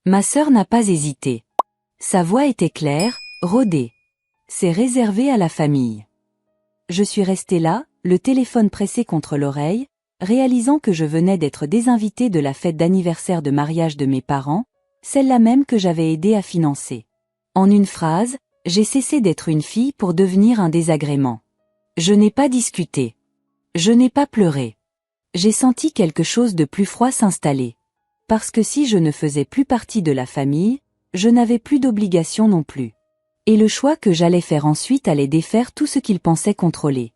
Ma sœur n'a pas hésité. Sa voix était claire, rodée. C'est réservé à la famille. Je suis restée là, le téléphone pressé contre l'oreille, réalisant que je venais d'être désinvitée de la fête d'anniversaire de mariage de mes parents, celle-là même que j'avais aidé à financer. En une phrase, j'ai cessé d'être une fille pour devenir un désagrément. Je n'ai pas discuté. Je n'ai pas pleuré. J'ai senti quelque chose de plus froid s'installer. Parce que si je ne faisais plus partie de la famille, je n'avais plus d'obligation non plus. Et le choix que j'allais faire ensuite allait défaire tout ce qu'ils pensaient contrôler.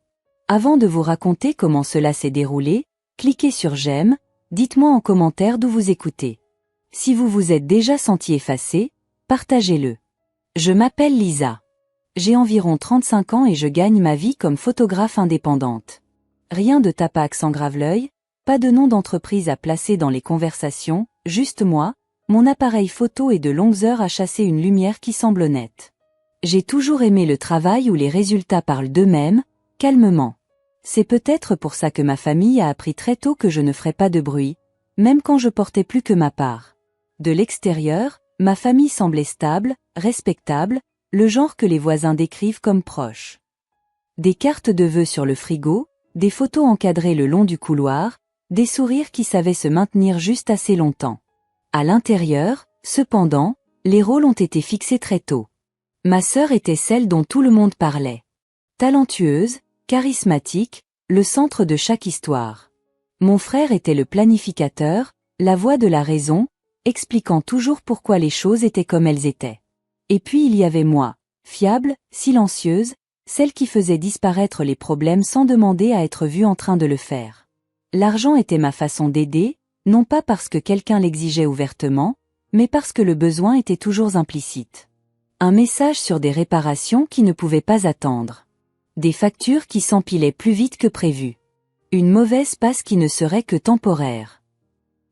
Avant de vous raconter comment cela s'est déroulé, cliquez sur j'aime, dites-moi en commentaire d'où vous écoutez. Si vous vous êtes déjà senti effacé, partagez-le. Je m'appelle Lisa. J'ai environ 35 ans et je gagne ma vie comme photographe indépendante. Rien de tape à accent grave-l'œil, pas de nom d'entreprise à placer dans les conversations, juste moi, mon appareil photo et de longues heures à chasser une lumière qui semble honnête. J'ai toujours aimé le travail où les résultats parlent d'eux-mêmes, calmement. C'est peut-être pour ça que ma famille a appris très tôt que je ne ferais pas de bruit, même quand je portais plus que ma part. De l'extérieur, ma famille semblait stable, respectable, le genre que les voisins décrivent comme proche. Des cartes de vœux sur le frigo, des photos encadrées le long du couloir, des sourires qui savaient se maintenir juste assez longtemps. À l'intérieur, cependant, les rôles ont été fixés très tôt. Ma sœur était celle dont tout le monde parlait. Talentueuse, charismatique, le centre de chaque histoire. Mon frère était le planificateur, la voix de la raison, expliquant toujours pourquoi les choses étaient comme elles étaient. Et puis il y avait moi, fiable, silencieuse, celle qui faisait disparaître les problèmes sans demander à être vue en train de le faire. L'argent était ma façon d'aider, non pas parce que quelqu'un l'exigeait ouvertement, mais parce que le besoin était toujours implicite. Un message sur des réparations qui ne pouvaient pas attendre. Des factures qui s'empilaient plus vite que prévu. Une mauvaise passe qui ne serait que temporaire.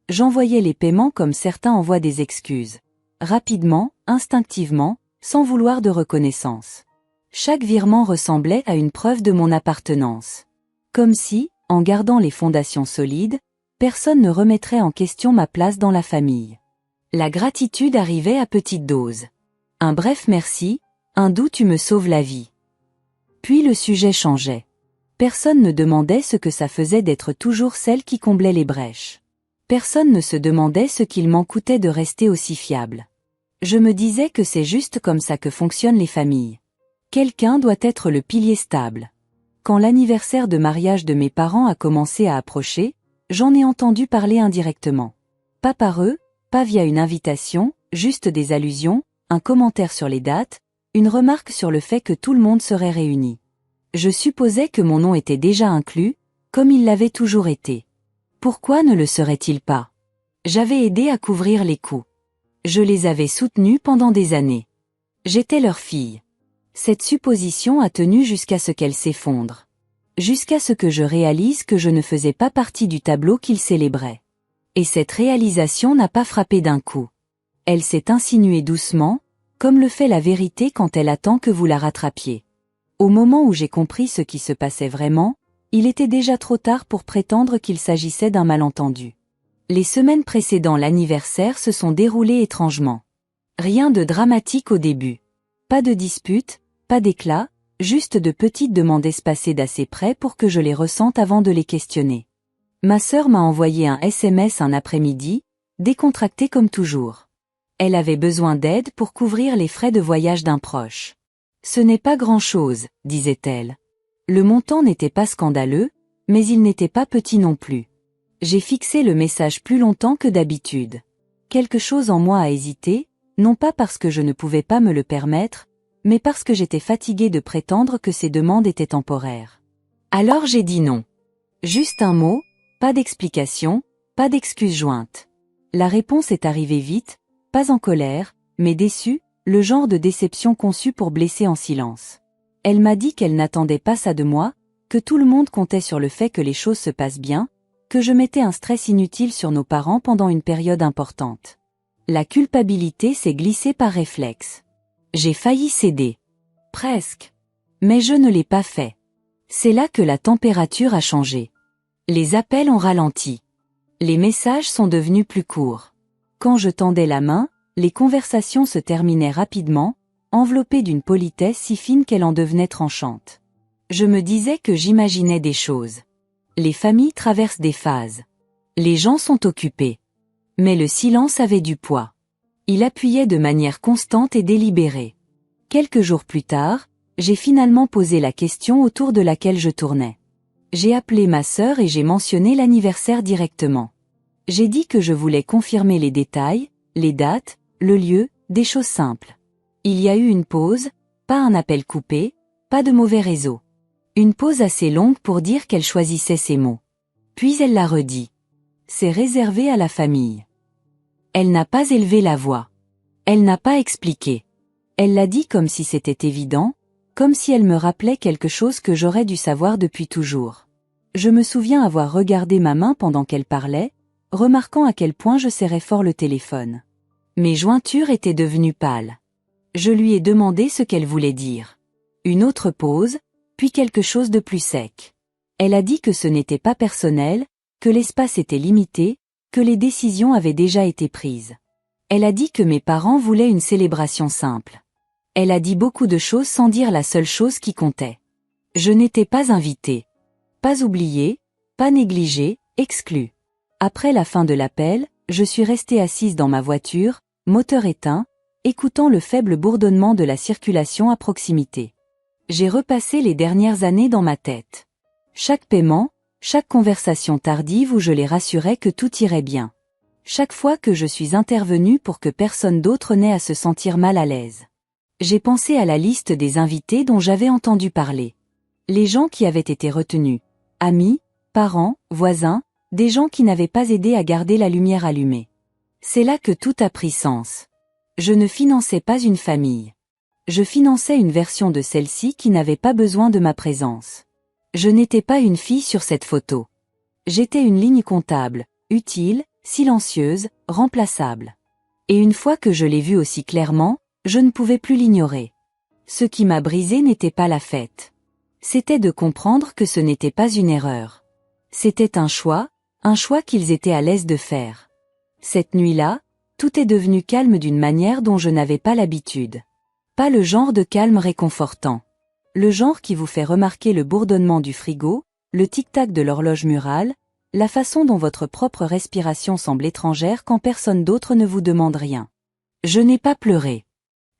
J'envoyais les paiements comme certains envoient des excuses. Rapidement, instinctivement, sans vouloir de reconnaissance. Chaque virement ressemblait à une preuve de mon appartenance. Comme si, en gardant les fondations solides, personne ne remettrait en question ma place dans la famille. La gratitude arrivait à petite dose. Un bref merci, un doux tu me sauves la vie. Puis le sujet changeait. Personne ne demandait ce que ça faisait d'être toujours celle qui comblait les brèches. Personne ne se demandait ce qu'il m'en coûtait de rester aussi fiable. Je me disais que c'est juste comme ça que fonctionnent les familles. Quelqu'un doit être le pilier stable. Quand l'anniversaire de mariage de mes parents a commencé à approcher, j'en ai entendu parler indirectement. Pas par eux, pas via une invitation, juste des allusions, un commentaire sur les dates, une remarque sur le fait que tout le monde serait réuni. Je supposais que mon nom était déjà inclus, comme il l'avait toujours été. Pourquoi ne le serait-il pas? J'avais aidé à couvrir les coûts. Je les avais soutenus pendant des années. J'étais leur fille. Cette supposition a tenu jusqu'à ce qu'elle s'effondre. Jusqu'à ce que je réalise que je ne faisais pas partie du tableau qu'ils célébraient. Et cette réalisation n'a pas frappé d'un coup. Elle s'est insinuée doucement, comme le fait la vérité quand elle attend que vous la rattrapiez. Au moment où j'ai compris ce qui se passait vraiment, il était déjà trop tard pour prétendre qu'il s'agissait d'un malentendu. Les semaines précédant l'anniversaire se sont déroulées étrangement. Rien de dramatique au début. Pas de dispute, pas d'éclat, juste de petites demandes espacées d'assez près pour que je les ressente avant de les questionner. Ma sœur m'a envoyé un SMS un après-midi, décontracté comme toujours. Elle avait besoin d'aide pour couvrir les frais de voyage d'un proche. Ce n'est pas grand-chose, disait-elle. Le montant n'était pas scandaleux, mais il n'était pas petit non plus. J'ai fixé le message plus longtemps que d'habitude. Quelque chose en moi a hésité, non pas parce que je ne pouvais pas me le permettre, mais parce que j'étais fatiguée de prétendre que ces demandes étaient temporaires. Alors j'ai dit non. Juste un mot, pas d'explication, pas d'excuse jointe. La réponse est arrivée vite, pas en colère, mais déçue, le genre de déception conçue pour blesser en silence. Elle m'a dit qu'elle n'attendait pas ça de moi, que tout le monde comptait sur le fait que les choses se passent bien, que je mettais un stress inutile sur nos parents pendant une période importante. La culpabilité s'est glissée par réflexe. J'ai failli céder. Presque. Mais je ne l'ai pas fait. C'est là que la température a changé. Les appels ont ralenti. Les messages sont devenus plus courts. Quand je tendais la main, les conversations se terminaient rapidement, enveloppées d'une politesse si fine qu'elle en devenait tranchante. Je me disais que j'imaginais des choses. Les familles traversent des phases. Les gens sont occupés. Mais le silence avait du poids. Il appuyait de manière constante et délibérée. Quelques jours plus tard, j'ai finalement posé la question autour de laquelle je tournais. J'ai appelé ma sœur et j'ai mentionné l'anniversaire directement. J'ai dit que je voulais confirmer les détails, les dates, le lieu, des choses simples. Il y a eu une pause, pas un appel coupé, pas de mauvais réseau. Une pause assez longue pour dire qu'elle choisissait ses mots. Puis elle l'a redit. C'est réservé à la famille. Elle n'a pas élevé la voix. Elle n'a pas expliqué. Elle l'a dit comme si c'était évident, comme si elle me rappelait quelque chose que j'aurais dû savoir depuis toujours. Je me souviens avoir regardé ma main pendant qu'elle parlait, remarquant à quel point je serrais fort le téléphone. Mes jointures étaient devenues pâles. Je lui ai demandé ce qu'elle voulait dire. Une autre pause, puis quelque chose de plus sec. Elle a dit que ce n'était pas personnel, que l'espace était limité, que les décisions avaient déjà été prises. Elle a dit que mes parents voulaient une célébration simple. Elle a dit beaucoup de choses sans dire la seule chose qui comptait. Je n'étais pas invitée. Pas oubliée, pas négligée, exclue. Après la fin de l'appel, je suis restée assise dans ma voiture, moteur éteint, écoutant le faible bourdonnement de la circulation à proximité. J'ai repassé les dernières années dans ma tête. Chaque paiement, chaque conversation tardive où je les rassurais que tout irait bien. Chaque fois que je suis intervenue pour que personne d'autre n'ait à se sentir mal à l'aise. J'ai pensé à la liste des invités dont j'avais entendu parler. Les gens qui avaient été retenus. Amis, parents, voisins, des gens qui n'avaient pas aidé à garder la lumière allumée. C'est là que tout a pris sens. Je ne finançais pas une famille. Je finançais une version de celle-ci qui n'avait pas besoin de ma présence. Je n'étais pas une fille sur cette photo. J'étais une ligne comptable, utile, silencieuse, remplaçable. Et une fois que je l'ai vue aussi clairement, je ne pouvais plus l'ignorer. Ce qui m'a brisé n'était pas la fête. C'était de comprendre que ce n'était pas une erreur. C'était un choix qu'ils étaient à l'aise de faire. Cette nuit-là, tout est devenu calme d'une manière dont je n'avais pas l'habitude. Pas le genre de calme réconfortant. Le genre qui vous fait remarquer le bourdonnement du frigo, le tic-tac de l'horloge murale, la façon dont votre propre respiration semble étrangère quand personne d'autre ne vous demande rien. Je n'ai pas pleuré.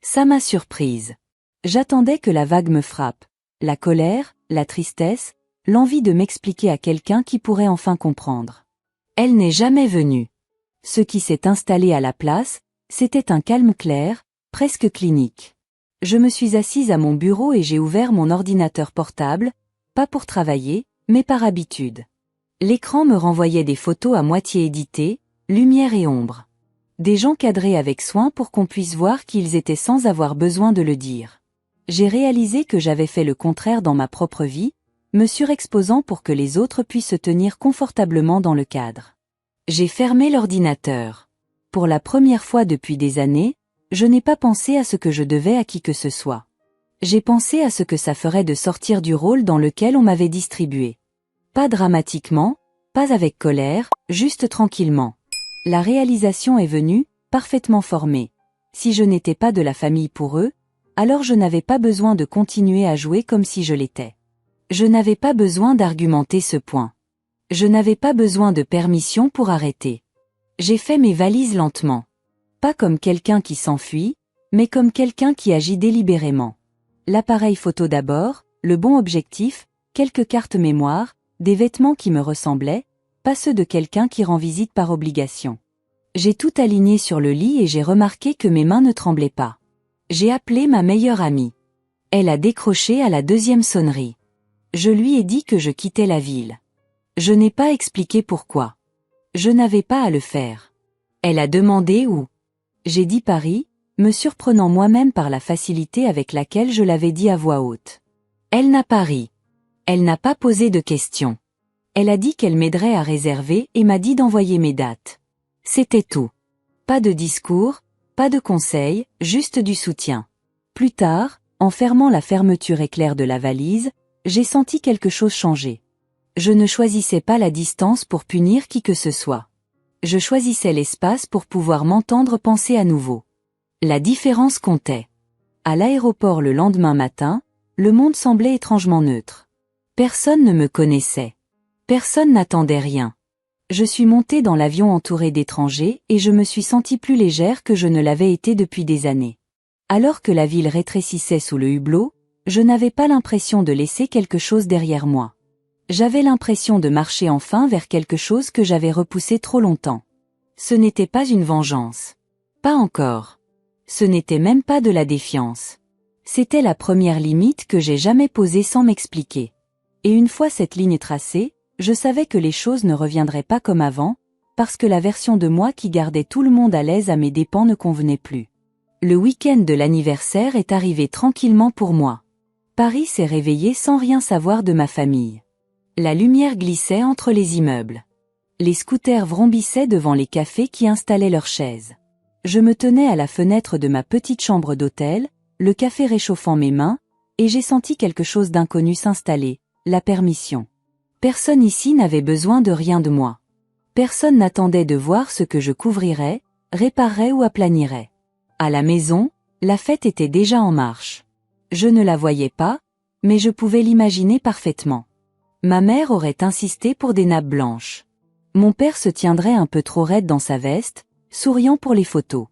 Ça m'a surprise. J'attendais que la vague me frappe. La colère, la tristesse, l'envie de m'expliquer à quelqu'un qui pourrait enfin comprendre. Elle n'est jamais venue. Ce qui s'est installé à la place, c'était un calme clair, presque clinique. Je me suis assise à mon bureau et j'ai ouvert mon ordinateur portable, pas pour travailler, mais par habitude. L'écran me renvoyait des photos à moitié éditées, lumière et ombre. Des gens cadrés avec soin pour qu'on puisse voir qui ils étaient sans avoir besoin de le dire. J'ai réalisé que j'avais fait le contraire dans ma propre vie, me surexposant pour que les autres puissent se tenir confortablement dans le cadre. J'ai fermé l'ordinateur. Pour la première fois depuis des années, je n'ai pas pensé à ce que je devais à qui que ce soit. J'ai pensé à ce que ça ferait de sortir du rôle dans lequel on m'avait distribué. Pas dramatiquement, pas avec colère, juste tranquillement. La réalisation est venue, parfaitement formée. Si je n'étais pas de la famille pour eux, alors je n'avais pas besoin de continuer à jouer comme si je l'étais. Je n'avais pas besoin d'argumenter ce point. Je n'avais pas besoin de permission pour arrêter. J'ai fait mes valises lentement. Pas comme quelqu'un qui s'enfuit, mais comme quelqu'un qui agit délibérément. L'appareil photo d'abord, le bon objectif, quelques cartes mémoire, des vêtements qui me ressemblaient, pas ceux de quelqu'un qui rend visite par obligation. J'ai tout aligné sur le lit et j'ai remarqué que mes mains ne tremblaient pas. J'ai appelé ma meilleure amie. Elle a décroché à la deuxième sonnerie. Je lui ai dit que je quittais la ville. Je n'ai pas expliqué pourquoi. Je n'avais pas à le faire. Elle a demandé où. J'ai dit Paris, me surprenant moi-même par la facilité avec laquelle je l'avais dit à voix haute. Elle n'a pas ri. Elle n'a pas posé de questions. Elle a dit qu'elle m'aiderait à réserver et m'a dit d'envoyer mes dates. C'était tout. Pas de discours, pas de conseils, juste du soutien. Plus tard, en fermant la fermeture éclair de la valise, j'ai senti quelque chose changer. Je ne choisissais pas la distance pour punir qui que ce soit. Je choisissais l'espace pour pouvoir m'entendre penser à nouveau. La différence comptait. À l'aéroport le lendemain matin, le monde semblait étrangement neutre. Personne ne me connaissait. Personne n'attendait rien. Je suis montée dans l'avion entourée d'étrangers et je me suis sentie plus légère que je ne l'avais été depuis des années. Alors que la ville rétrécissait sous le hublot, je n'avais pas l'impression de laisser quelque chose derrière moi. J'avais l'impression de marcher enfin vers quelque chose que j'avais repoussé trop longtemps. Ce n'était pas une vengeance. Pas encore. Ce n'était même pas de la défiance. C'était la première limite que j'ai jamais posée sans m'expliquer. Et une fois cette ligne tracée, je savais que les choses ne reviendraient pas comme avant, parce que la version de moi qui gardait tout le monde à l'aise à mes dépens ne convenait plus. Le week-end de l'anniversaire est arrivé tranquillement pour moi. Paris s'est réveillé sans rien savoir de ma famille. La lumière glissait entre les immeubles. Les scooters vrombissaient devant les cafés qui installaient leurs chaises. Je me tenais à la fenêtre de ma petite chambre d'hôtel, le café réchauffant mes mains, et j'ai senti quelque chose d'inconnu s'installer, la permission. Personne ici n'avait besoin de rien de moi. Personne n'attendait de voir ce que je couvrirais, réparerais ou aplanirais. À la maison, la fête était déjà en marche. Je ne la voyais pas, mais je pouvais l'imaginer parfaitement. Ma mère aurait insisté pour des nappes blanches. Mon père se tiendrait un peu trop raide dans sa veste, souriant pour les photos.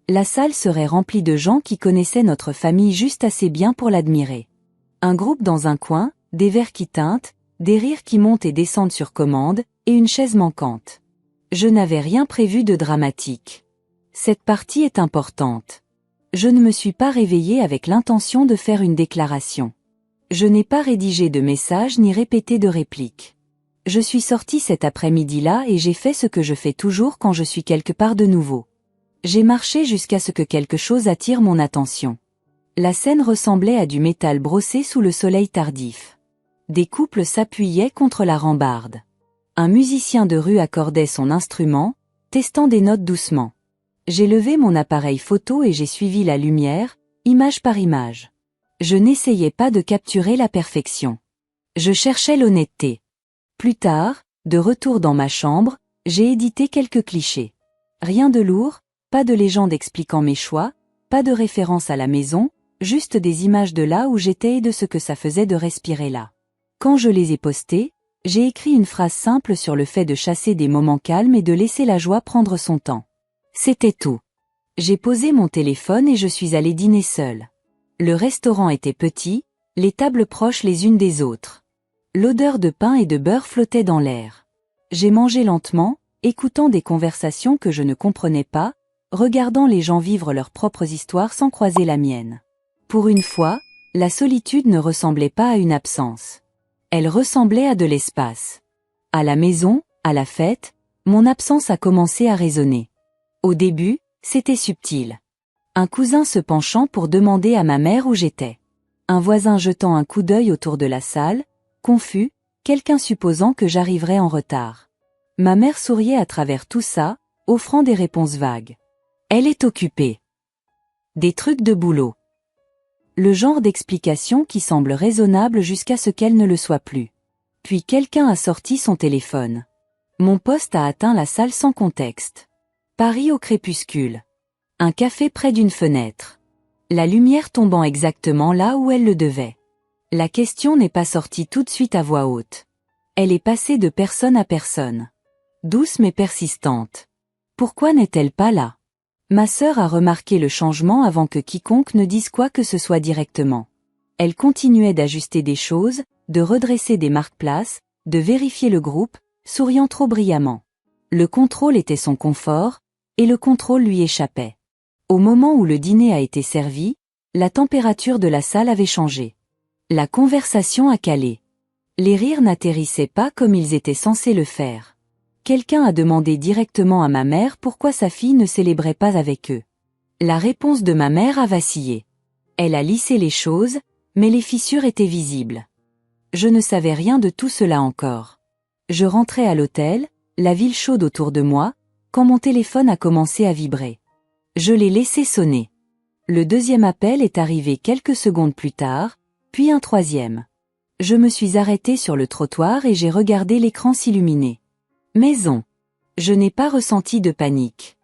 La salle serait remplie de gens qui connaissaient notre famille juste assez bien pour l'admirer. Un groupe dans un coin, des verres qui tintent, des rires qui montent et descendent sur commande, et une chaise manquante. Je n'avais rien prévu de dramatique. Cette partie est importante. Je ne me suis pas réveillée avec l'intention de faire une déclaration. Je n'ai pas rédigé de message ni répété de réplique. Je suis sortie cet après-midi-là et j'ai fait ce que je fais toujours quand je suis quelque part de nouveau. J'ai marché jusqu'à ce que quelque chose attire mon attention. La scène ressemblait à du métal brossé sous le soleil tardif. Des couples s'appuyaient contre la rambarde. Un musicien de rue accordait son instrument, testant des notes doucement. J'ai levé mon appareil photo et j'ai suivi la lumière, image par image. Je n'essayais pas de capturer la perfection. Je cherchais l'honnêteté. Plus tard, de retour dans ma chambre, j'ai édité quelques clichés. Rien de lourd, pas de légende expliquant mes choix, pas de référence à la maison, juste des images de là où j'étais et de ce que ça faisait de respirer là. Quand je les ai postés, j'ai écrit une phrase simple sur le fait de chasser des moments calmes et de laisser la joie prendre son temps. C'était tout. J'ai posé mon téléphone et je suis allée dîner seule. Le restaurant était petit, les tables proches les unes des autres. L'odeur de pain et de beurre flottait dans l'air. J'ai mangé lentement, écoutant des conversations que je ne comprenais pas, regardant les gens vivre leurs propres histoires sans croiser la mienne. Pour une fois, la solitude ne ressemblait pas à une absence. Elle ressemblait à de l'espace. À la maison, à la fête, mon absence a commencé à résonner. Au début, c'était subtil. Un cousin se penchant pour demander à ma mère où j'étais. Un voisin jetant un coup d'œil autour de la salle, confus, quelqu'un supposant que j'arriverais en retard. Ma mère souriait à travers tout ça, offrant des réponses vagues. Elle est occupée. Des trucs de boulot. Le genre d'explication qui semble raisonnable jusqu'à ce qu'elle ne le soit plus. Puis quelqu'un a sorti son téléphone. Mon poste a atteint la salle sans contexte. Paris au crépuscule. Un café près d'une fenêtre. La lumière tombant exactement là où elle le devait. La question n'est pas sortie tout de suite à voix haute. Elle est passée de personne à personne. Douce mais persistante. Pourquoi n'est-elle pas là? Ma sœur a remarqué le changement avant que quiconque ne dise quoi que ce soit directement. Elle continuait d'ajuster des choses, de redresser des marque-places, de vérifier le groupe, souriant trop brillamment. Le contrôle était son confort, et le contrôle lui échappait. Au moment où le dîner a été servi, la température de la salle avait changé. La conversation a calé. Les rires n'atterrissaient pas comme ils étaient censés le faire. Quelqu'un a demandé directement à ma mère pourquoi sa fille ne célébrait pas avec eux. La réponse de ma mère a vacillé. Elle a lissé les choses, mais les fissures étaient visibles. Je ne savais rien de tout cela encore. Je rentrais à l'hôtel, la ville chaude autour de moi, quand mon téléphone a commencé à vibrer. Je l'ai laissé sonner. Le deuxième appel est arrivé quelques secondes plus tard, puis un troisième. Je me suis arrêtée sur le trottoir et j'ai regardé l'écran s'illuminer. Maison. Je n'ai pas ressenti de panique.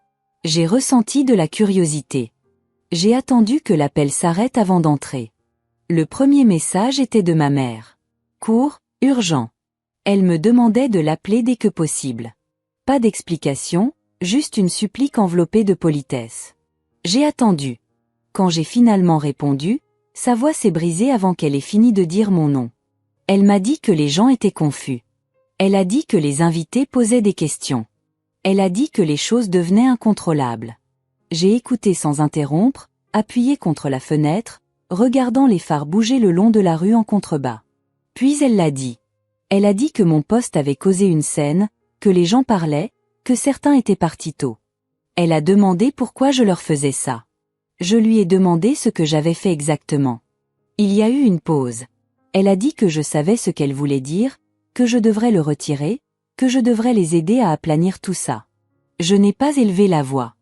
J'ai ressenti de la curiosité. J'ai attendu que l'appel s'arrête avant d'entrer. Le premier message était de ma mère. Court, urgent. Elle me demandait de l'appeler dès que possible. Pas d'explication, juste une supplique enveloppée de politesse. J'ai attendu. Quand j'ai finalement répondu, sa voix s'est brisée avant qu'elle ait fini de dire mon nom. Elle m'a dit que les gens étaient confus. Elle a dit que les invités posaient des questions. Elle a dit que les choses devenaient incontrôlables. J'ai écouté sans interrompre, appuyé contre la fenêtre, regardant les phares bouger le long de la rue en contrebas. Puis elle l'a dit. Elle a dit que mon poste avait causé une scène, que les gens parlaient, que certains étaient partis tôt. Elle a demandé pourquoi je leur faisais ça. Je lui ai demandé ce que j'avais fait exactement. Il y a eu une pause. Elle a dit que je savais ce qu'elle voulait dire, que je devrais le retirer, que je devrais les aider à aplanir tout ça. Je n'ai pas élevé la voix.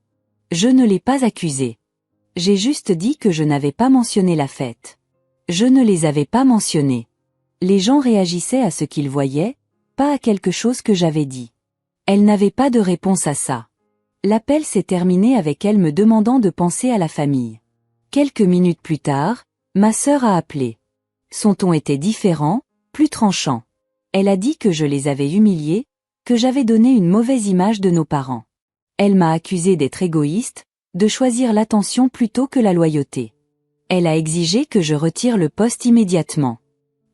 Je ne l'ai pas accusé. J'ai juste dit que je n'avais pas mentionné la fête. Je ne les avais pas mentionnés. Les gens réagissaient à ce qu'ils voyaient, pas à quelque chose que j'avais dit. Elle n'avait pas de réponse à ça. L'appel s'est terminé avec elle me demandant de penser à la famille. Quelques minutes plus tard, ma sœur a appelé. Son ton était différent, plus tranchant. Elle a dit que je les avais humiliés, que j'avais donné une mauvaise image de nos parents. Elle m'a accusé d'être égoïste, de choisir l'attention plutôt que la loyauté. Elle a exigé que je retire le poste immédiatement.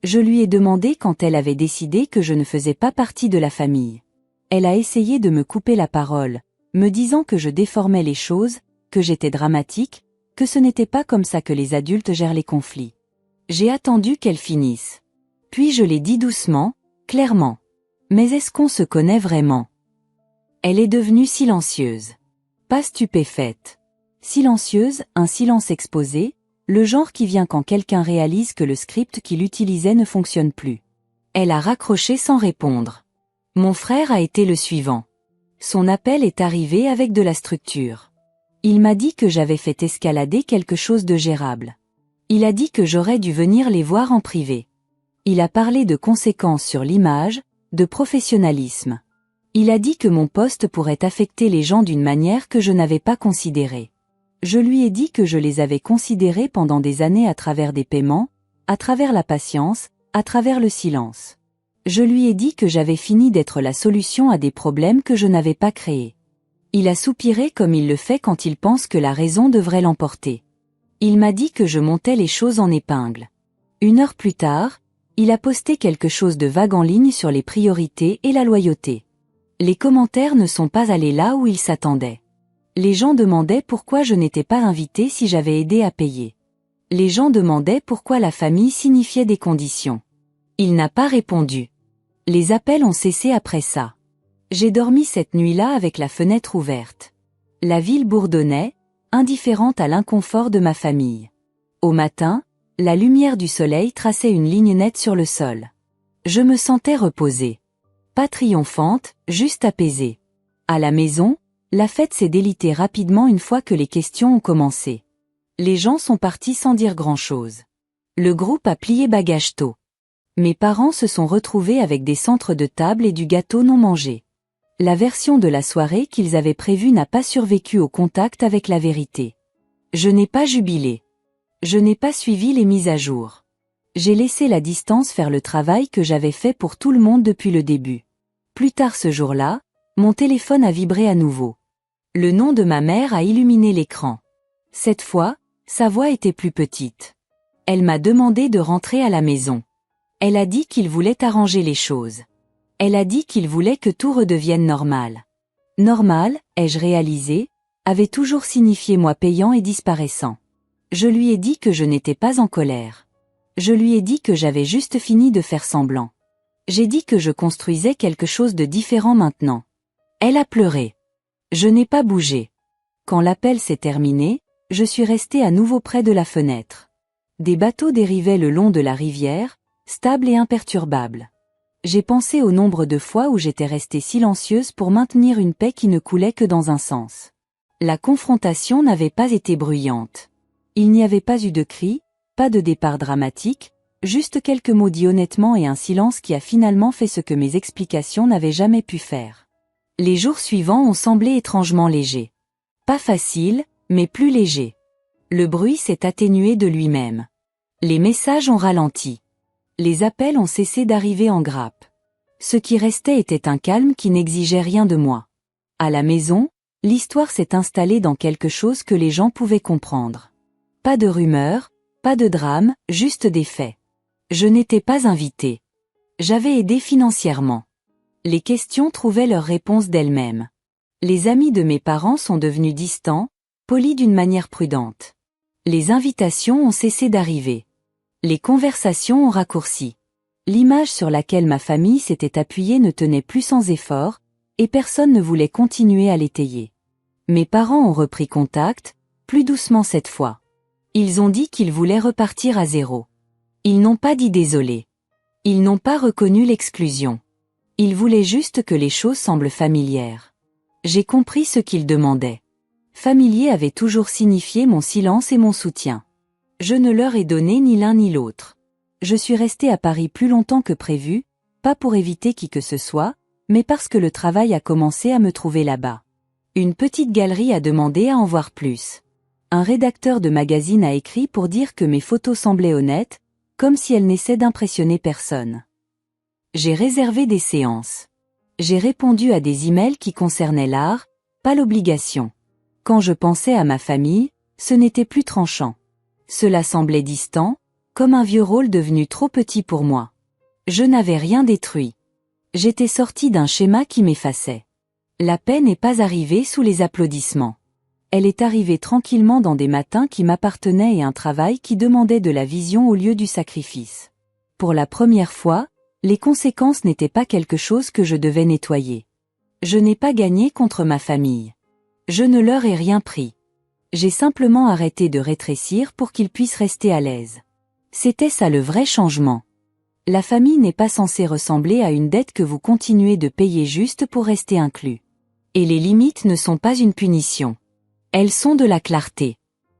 Je lui ai demandé quand elle avait décidé que je ne faisais pas partie de la famille. Elle a essayé de me couper la parole, me disant que je déformais les choses, que j'étais dramatique, que ce n'était pas comme ça que les adultes gèrent les conflits. J'ai attendu qu'elle finisse. Puis je l'ai dit doucement, clairement. Mais est-ce qu'on se connaît vraiment? Elle est devenue silencieuse. Pas stupéfaite. Silencieuse, un silence exposé, le genre qui vient quand quelqu'un réalise que le script qu'il utilisait ne fonctionne plus. Elle a raccroché sans répondre. Mon frère a été le suivant. Son appel est arrivé avec de la structure. Il m'a dit que j'avais fait escalader quelque chose de gérable. Il a dit que j'aurais dû venir les voir en privé. Il a parlé de conséquences sur l'image, de professionnalisme. Il a dit que mon poste pourrait affecter les gens d'une manière que je n'avais pas considérée. Je lui ai dit que je les avais considérés pendant des années à travers des paiements, à travers la patience, à travers le silence. Je lui ai dit que j'avais fini d'être la solution à des problèmes que je n'avais pas créés. Il a soupiré comme il le fait quand il pense que la raison devrait l'emporter. Il m'a dit que je montais les choses en épingle. 1 heure plus tard, il a posté quelque chose de vague en ligne sur les priorités et la loyauté. Les commentaires ne sont pas allés là où ils s'attendaient. Les gens demandaient pourquoi je n'étais pas invité si j'avais aidé à payer. Les gens demandaient pourquoi la famille signifiait des conditions. Il n'a pas répondu. Les appels ont cessé après ça. J'ai dormi cette nuit-là avec la fenêtre ouverte. La ville bourdonnait, indifférente à l'inconfort de ma famille. Au matin, la lumière du soleil traçait une ligne nette sur le sol. Je me sentais reposée. Pas triomphante, juste apaisée. À la maison, la fête s'est délitée rapidement une fois que les questions ont commencé. Les gens sont partis sans dire grand-chose. Le groupe a plié bagage tôt. Mes parents se sont retrouvés avec des centres de table et du gâteau non mangé. La version de la soirée qu'ils avaient prévue n'a pas survécu au contact avec la vérité. Je n'ai pas jubilé. Je n'ai pas suivi les mises à jour. J'ai laissé la distance faire le travail que j'avais fait pour tout le monde depuis le début. Plus tard ce jour-là, mon téléphone a vibré à nouveau. Le nom de ma mère a illuminé l'écran. Cette fois, sa voix était plus petite. Elle m'a demandé de rentrer à la maison. Elle a dit qu'il voulait arranger les choses. Elle a dit qu'il voulait que tout redevienne normal. Normal, ai-je réalisé, avait toujours signifié moi payant et disparaissant. Je lui ai dit que je n'étais pas en colère. Je lui ai dit que j'avais juste fini de faire semblant. J'ai dit que je construisais quelque chose de différent maintenant. Elle a pleuré. Je n'ai pas bougé. Quand l'appel s'est terminé, je suis restée à nouveau près de la fenêtre. Des bateaux dérivaient le long de la rivière, stables et imperturbables. J'ai pensé au nombre de fois où j'étais restée silencieuse pour maintenir une paix qui ne coulait que dans un sens. La confrontation n'avait pas été bruyante. Il n'y avait pas eu de cris, pas de départ dramatique, juste quelques mots dits honnêtement et un silence qui a finalement fait ce que mes explications n'avaient jamais pu faire. Les jours suivants ont semblé étrangement légers. Pas facile, mais plus léger. Le bruit s'est atténué de lui-même. Les messages ont ralenti. Les appels ont cessé d'arriver en grappe. Ce qui restait était un calme qui n'exigeait rien de moi. À la maison, l'histoire s'est installée dans quelque chose que les gens pouvaient comprendre. Pas de rumeurs, pas de drame, juste des faits. Je n'étais pas invitée. J'avais aidé financièrement. Les questions trouvaient leur réponse d'elles-mêmes. Les amis de mes parents sont devenus distants, polis d'une manière prudente. Les invitations ont cessé d'arriver. Les conversations ont raccourci. L'image sur laquelle ma famille s'était appuyée ne tenait plus sans effort, et personne ne voulait continuer à l'étayer. Mes parents ont repris contact, plus doucement cette fois. Ils ont dit qu'ils voulaient repartir à zéro. Ils n'ont pas dit désolé. Ils n'ont pas reconnu l'exclusion. Ils voulaient juste que les choses semblent familières. J'ai compris ce qu'ils demandaient. Familier avait toujours signifié mon silence et mon soutien. Je ne leur ai donné ni l'un ni l'autre. Je suis restée à Paris plus longtemps que prévu, pas pour éviter qui que ce soit, mais parce que le travail a commencé à me trouver là-bas. Une petite galerie a demandé à en voir plus. Un rédacteur de magazine a écrit pour dire que mes photos semblaient honnêtes, comme si elles n'essaient d'impressionner personne. J'ai réservé des séances. J'ai répondu à des emails qui concernaient l'art, pas l'obligation. Quand je pensais à ma famille, ce n'était plus tranchant. Cela semblait distant, comme un vieux rôle devenu trop petit pour moi. Je n'avais rien détruit. J'étais sortie d'un schéma qui m'effaçait. La paix n'est pas arrivée sous les applaudissements. Elle est arrivée tranquillement dans des matins qui m'appartenaient et un travail qui demandait de la vision au lieu du sacrifice. Pour la première fois, les conséquences n'étaient pas quelque chose que je devais nettoyer. Je n'ai pas gagné contre ma famille. Je ne leur ai rien pris. J'ai simplement arrêté de rétrécir pour qu'ils puissent rester à l'aise. C'était ça le vrai changement. La famille n'est pas censée ressembler à une dette que vous continuez de payer juste pour rester inclus. Et les limites ne sont pas une punition. Elles sont de la clarté.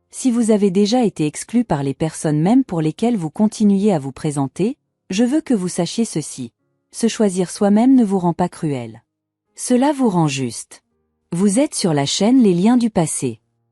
Si vous avez déjà été exclu par les personnes même pour lesquelles vous continuez à vous présenter, je veux que vous sachiez ceci. Se choisir soi-même ne vous rend pas cruel. Cela vous rend juste. Vous êtes sur la chaîne Les liens du passé.